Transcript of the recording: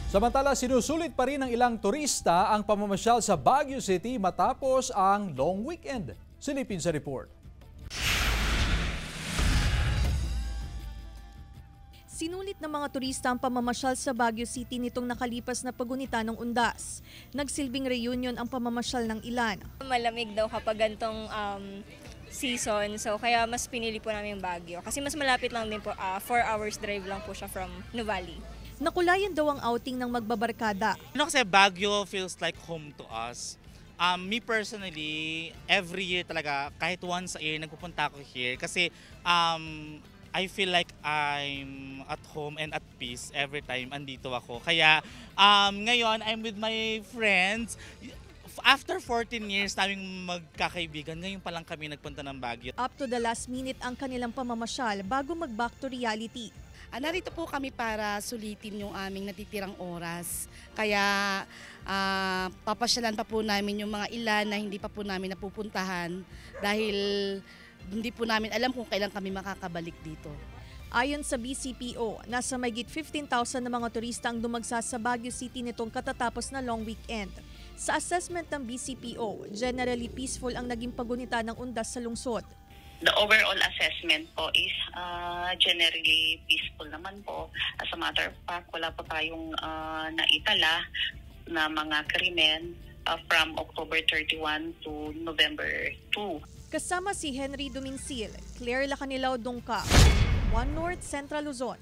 Samantala, sinusulit pa rin ng ilang turista ang pamamasyal sa Baguio City matapos ang long weekend. Silipin sa report. Sinulit ng mga turista ang pamamasyal sa Baguio City nitong nakalipas na pagunita ng undas. Nagsilbing reunion ang pamamasyal ng ilan. Malamig daw kapag gantong season, so kaya mas pinili po namin Baguio. Kasi mas malapit lang din po, 4 hours drive lang po siya from Nuvali. Nakulayan daw ang outing ng magbabarkada. Kasi Baguio feels like home to us. Me personally, every year talaga, kahit once a year, nagpupunta ako here. Kasi I feel like I'm at home and at peace every time andito ako. Kaya ngayon, I'm with my friends. After 14 years naming magkakaibigan, ngayon pa lang kami nagpunta ng Baguio. Up to the last minute ang kanilang pamamasyal bago mag-back to reality. Narito po kami para sulitin yung aming natitirang oras. Kaya papasyalan pa po namin yung mga ilan na hindi pa po namin napupuntahan dahil hindi po namin alam kung kailan kami makakabalik dito. Ayon sa BCPO, nasa mahigit 15,000 na mga turista ang dumagsa sa Baguio City nitong katatapos na long weekend. Sa assessment ng BCPO, generally peaceful ang naging pagunita ng undas sa lungsod. The overall assessment po is generally peaceful naman po. As a matter of fact, wala po tayong naitala na mga krimen from October 31 to November 2. Kasama si Henry Duminsil, Claire Lacanilao Dungka, One North Central Luzon.